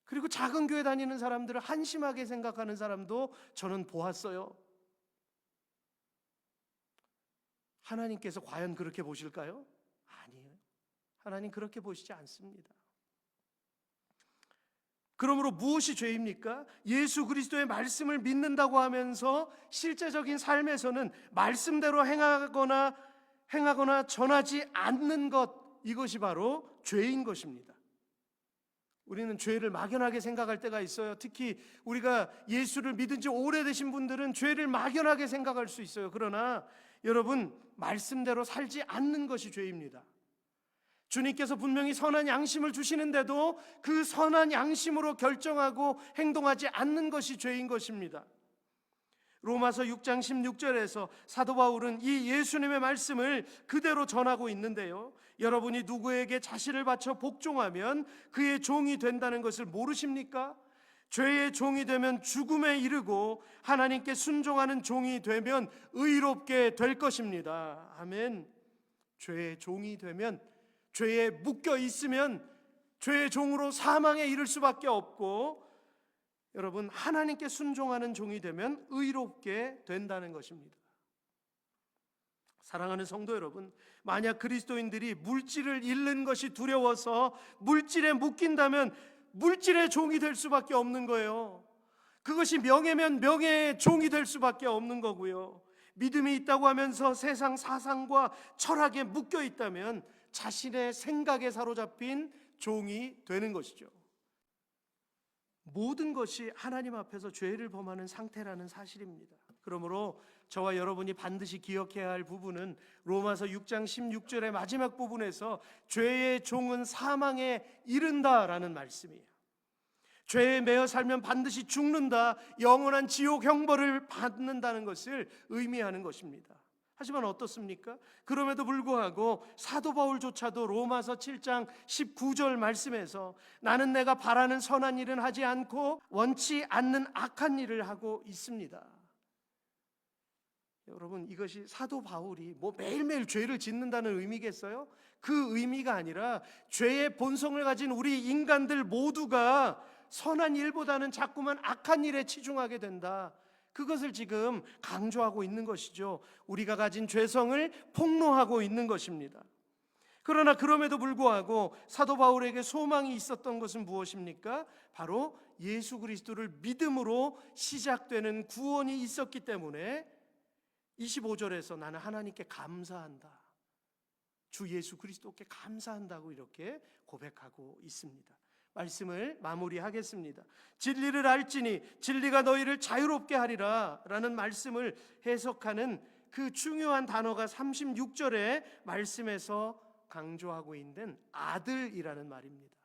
그리고 작은 교회 다니는 사람들을 한심하게 생각하는 사람도 저는 보았어요. 하나님께서 과연 그렇게 보실까요? 아니에요. 하나님 그렇게 보시지 않습니다. 그러므로 무엇이 죄입니까? 예수 그리스도의 말씀을 믿는다고 하면서 실제적인 삶에서는 말씀대로 행하거나 전하지 않는 것, 이것이 바로 죄인 것입니다. 우리는 죄를 막연하게 생각할 때가 있어요. 특히 우리가 예수를 믿은 지 오래되신 분들은 죄를 막연하게 생각할 수 있어요. 그러나 여러분, 말씀대로 살지 않는 것이 죄입니다. 주님께서 분명히 선한 양심을 주시는데도 그 선한 양심으로 결정하고 행동하지 않는 것이 죄인 것입니다. 로마서 6장 16절에서 사도 바울은 이 예수님의 말씀을 그대로 전하고 있는데요, 여러분이 누구에게 자신을 바쳐 복종하면 그의 종이 된다는 것을 모르십니까? 죄의 종이 되면 죽음에 이르고 하나님께 순종하는 종이 되면 의롭게 될 것입니다. 아멘. 죄의 종이 되면, 죄에 묶여 있으면 죄의 종으로 사망에 이를 수밖에 없고, 여러분, 하나님께 순종하는 종이 되면 의롭게 된다는 것입니다. 사랑하는 성도 여러분, 만약 그리스도인들이 물질을 잃는 것이 두려워서 물질에 묶인다면 물질의 종이 될 수밖에 없는 거예요. 그것이 명예면 명예의 종이 될 수밖에 없는 거고요. 믿음이 있다고 하면서 세상 사상과 철학에 묶여 있다면 자신의 생각에 사로잡힌 종이 되는 것이죠. 모든 것이 하나님 앞에서 죄를 범하는 상태라는 사실입니다. 그러므로 저와 여러분이 반드시 기억해야 할 부분은 로마서 6장 16절의 마지막 부분에서 죄의 종은 사망에 이른다라는 말씀이에요. 죄에 매여 살면 반드시 죽는다, 영원한 지옥 형벌을 받는다는 것을 의미하는 것입니다. 하지만 어떻습니까? 그럼에도 불구하고 사도 바울조차도 로마서 7장 19절 말씀에서 나는 내가 바라는 선한 일은 하지 않고 원치 않는 악한 일을 하고 있습니다. 여러분, 이것이 사도 바울이 매일매일 죄를 짓는다는 의미겠어요? 그 의미가 아니라 죄의 본성을 가진 우리 인간들 모두가 선한 일보다는 자꾸만 악한 일에 치중하게 된다. 그것을 지금 강조하고 있는 것이죠. 우리가 가진 죄성을 폭로하고 있는 것입니다. 그러나 그럼에도 불구하고 사도 바울에게 소망이 있었던 것은 무엇입니까? 바로 예수 그리스도를 믿음으로 시작되는 구원이 있었기 때문에 25절에서 나는 하나님께 감사한다, 주 예수 그리스도께 감사한다고 이렇게 고백하고 있습니다. 말씀을 마무리하겠습니다. 진리를 알지니 진리가 너희를 자유롭게 하리라 라는 말씀을 해석하는 그 중요한 단어가 36절의 말씀에서 강조하고 있는 아들이라는 말입니다.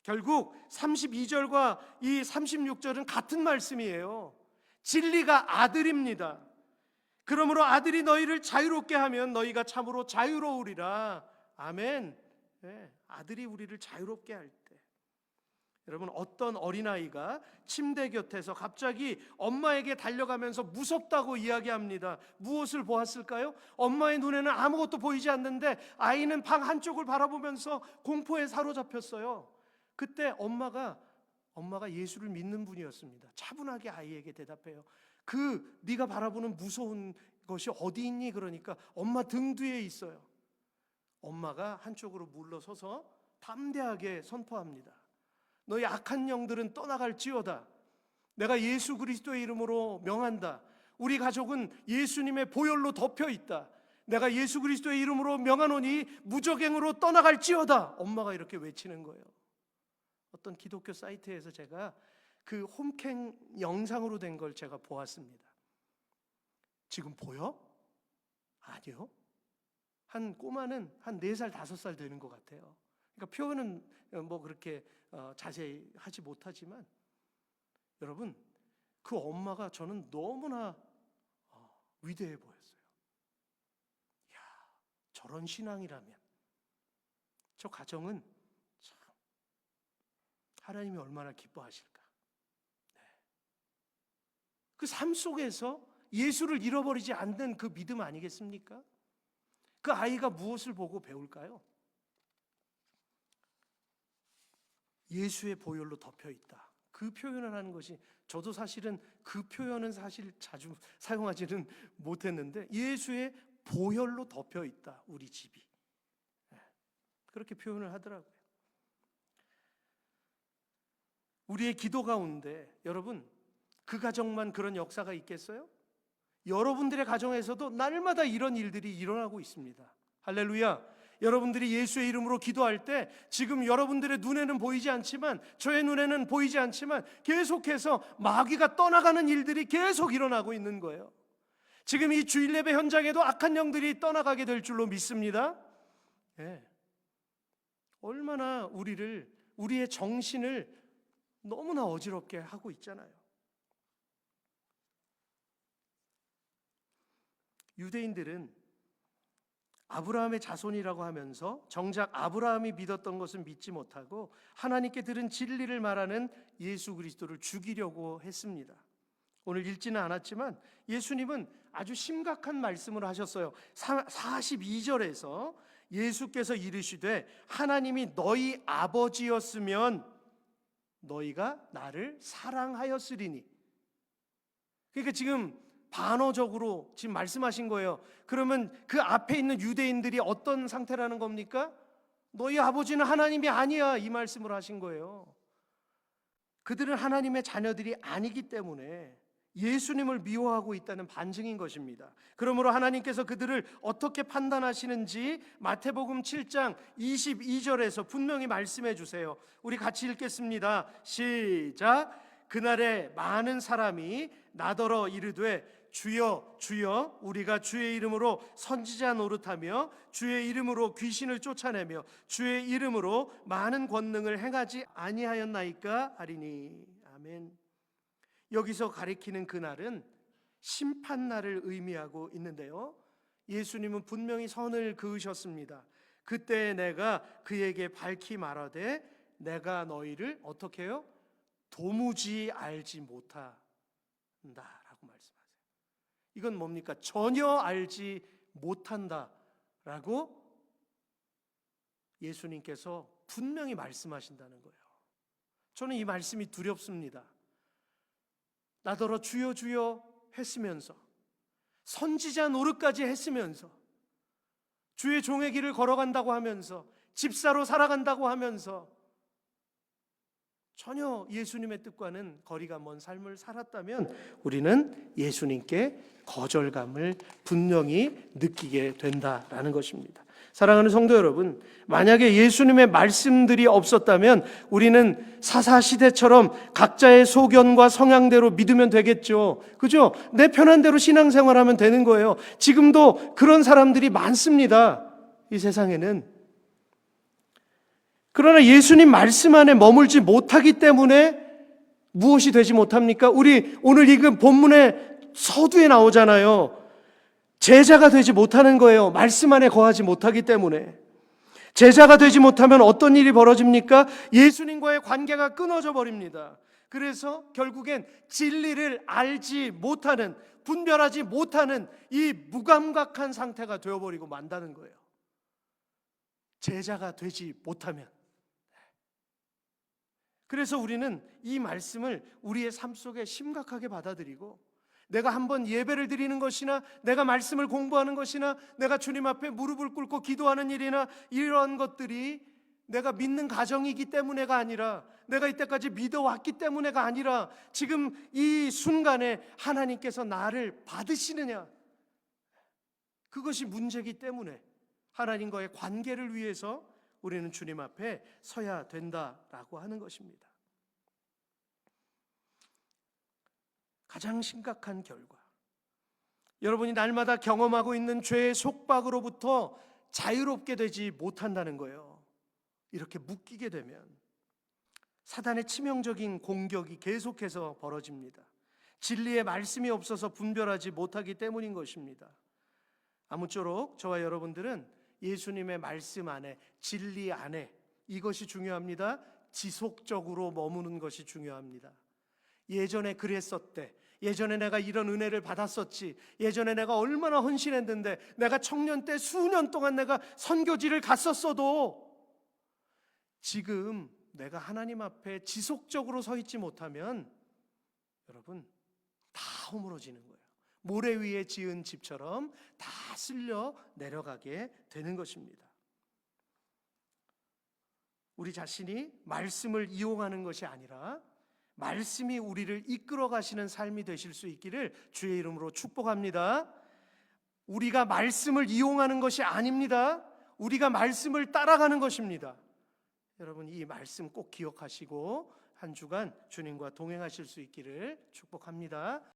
결국 32절과 이 36절은 같은 말씀이에요. 진리가 아들입니다. 그러므로 아들이 너희를 자유롭게 하면 너희가 참으로 자유로우리라. 아멘. 네, 아들이 우리를 자유롭게 할 때, 여러분, 어떤 어린아이가 침대 곁에서 갑자기 엄마에게 달려가면서 무섭다고 이야기합니다. 무엇을 보았을까요? 엄마의 눈에는 아무것도 보이지 않는데 아이는 방 한쪽을 바라보면서 공포에 사로잡혔어요. 그때 엄마가 예수를 믿는 분이었습니다. 차분하게 아이에게 대답해요. 네가 바라보는 무서운 것이 어디 있니? 그러니까 엄마 등 뒤에 있어요. 엄마가 한쪽으로 물러서서 담대하게 선포합니다. 너희 악한 영들은 떠나갈지어다. 내가 예수 그리스도의 이름으로 명한다. 우리 가족은 예수님의 보혈로 덮여 있다. 내가 예수 그리스도의 이름으로 명하노니 무적행으로 떠나갈지어다. 엄마가 이렇게 외치는 거예요. 어떤 기독교 사이트에서 제가 그 홈캠 영상으로 된 걸 제가 보았습니다. 지금 보여? 아니요. 한 꼬마는 한 4살, 5살 되는 것 같아요. 그러니까 표현은 뭐 그렇게 자세히 하지 못하지만, 여러분, 그 엄마가 저는 너무나 위대해 보였어요. 야, 저런 신앙이라면 저 가정은 참 하나님이 얼마나 기뻐하실까. 네. 그 삶 속에서 예수를 잃어버리지 않는 그 믿음 아니겠습니까? 그 아이가 무엇을 보고 배울까요? 예수의 보혈로 덮여 있다. 그 표현을 하는 것이, 저도 사실은 그 표현은 사실 자주 사용하지는 못했는데, 예수의 보혈로 덮여 있다, 우리 집이. 그렇게 표현을 하더라고요. 우리의 기도 가운데, 여러분, 그 가정만 그런 역사가 있겠어요? 여러분들의 가정에서도 날마다 이런 일들이 일어나고 있습니다. 할렐루야. 여러분들이 예수의 이름으로 기도할 때 지금 여러분들의 눈에는 보이지 않지만, 저의 눈에는 보이지 않지만 계속해서 마귀가 떠나가는 일들이 계속 일어나고 있는 거예요. 지금 이 주일 예배 현장에도 악한 영들이 떠나가게 될 줄로 믿습니다. 네. 얼마나 우리의 정신을 너무나 어지럽게 하고 있잖아요. 유대인들은 아브라함의 자손이라고 하면서 정작 아브라함이 믿었던 것은 믿지 못하고 하나님께 들은 진리를 말하는 예수 그리스도를 죽이려고 했습니다. 오늘 읽지는 않았지만 예수님은 아주 심각한 말씀을 하셨어요. 42절에서 예수께서 이르시되 하나님이 너희 아버지였으면 너희가 나를 사랑하였으리니. 그러니까 지금 반어적으로 지금 말씀하신 거예요. 그러면 그 앞에 있는 유대인들이 어떤 상태라는 겁니까? 너희 아버지는 하나님이 아니야, 이 말씀을 하신 거예요. 그들은 하나님의 자녀들이 아니기 때문에 예수님을 미워하고 있다는 반증인 것입니다. 그러므로 하나님께서 그들을 어떻게 판단하시는지 마태복음 7장 22절에서 분명히 말씀해 주세요. 우리 같이 읽겠습니다. 시작. 그날에 많은 사람이 나더러 이르되 주여 주여 우리가 주의 이름으로 선지자 노릇하며 주의 이름으로 귀신을 쫓아내며 주의 이름으로 많은 권능을 행하지 아니하였나이까 하리니. 아멘. 여기서 가리키는 그날은 심판날을 의미하고 있는데요, 예수님은 분명히 선을 그으셨습니다. 그때 내가 그에게 밝히 말하되 내가 너희를 어떻게 해요? 도무지 알지 못한다 라고 말씀하세요. 이건 뭡니까? 전혀 알지 못한다 라고 예수님께서 분명히 말씀하신다는 거예요. 저는 이 말씀이 두렵습니다. 나더러 주여 주여 했으면서, 선지자 노릇까지 했으면서, 주의 종의 길을 걸어간다고 하면서, 집사로 살아간다고 하면서 전혀 예수님의 뜻과는 거리가 먼 삶을 살았다면 우리는 예수님께 거절감을 분명히 느끼게 된다라는 것입니다. 사랑하는 성도 여러분, 만약에 예수님의 말씀들이 없었다면 우리는 사사시대처럼 각자의 소견과 성향대로 믿으면 되겠죠. 그죠? 내 편한 대로 신앙생활하면 되는 거예요. 지금도 그런 사람들이 많습니다, 이 세상에는. 그러나 예수님 말씀 안에 머물지 못하기 때문에 무엇이 되지 못합니까? 우리 오늘 읽은 본문의 서두에 나오잖아요. 제자가 되지 못하는 거예요. 말씀 안에 거하지 못하기 때문에. 제자가 되지 못하면 어떤 일이 벌어집니까? 예수님과의 관계가 끊어져 버립니다. 그래서 결국엔 진리를 알지 못하는, 분별하지 못하는 이 무감각한 상태가 되어버리고 만다는 거예요. 제자가 되지 못하면. 그래서 우리는 이 말씀을 우리의 삶 속에 심각하게 받아들이고, 내가 한번 예배를 드리는 것이나 내가 말씀을 공부하는 것이나 내가 주님 앞에 무릎을 꿇고 기도하는 일이나 이러한 것들이 내가 믿는 가정이기 때문에가 아니라, 내가 이때까지 믿어왔기 때문에가 아니라, 지금 이 순간에 하나님께서 나를 받으시느냐, 그것이 문제이기 때문에 하나님과의 관계를 위해서 우리는 주님 앞에 서야 된다라고 하는 것입니다. 가장 심각한 결과, 여러분이 날마다 경험하고 있는 죄의 속박으로부터 자유롭게 되지 못한다는 거예요. 이렇게 묶이게 되면 사단의 치명적인 공격이 계속해서 벌어집니다. 진리의 말씀이 없어서 분별하지 못하기 때문인 것입니다. 아무쪼록 저와 여러분들은 예수님의 말씀 안에, 진리 안에, 이것이 중요합니다. 지속적으로 머무는 것이 중요합니다. 예전에 그랬었대, 예전에 내가 이런 은혜를 받았었지, 예전에 내가 얼마나 헌신했는데, 내가 청년 때 수년 동안 내가 선교지를 갔었어도 지금 내가 하나님 앞에 지속적으로 서 있지 못하면 여러분 다 허물어지는 거예요. 모래 위에 지은 집처럼 다 쓸려 내려가게 되는 것입니다. 우리 자신이 말씀을 이용하는 것이 아니라 말씀이 우리를 이끌어 가시는 삶이 되실 수 있기를 주의 이름으로 축복합니다. 우리가 말씀을 이용하는 것이 아닙니다. 우리가 말씀을 따라가는 것입니다. 여러분, 이 말씀 꼭 기억하시고 한 주간 주님과 동행하실 수 있기를 축복합니다.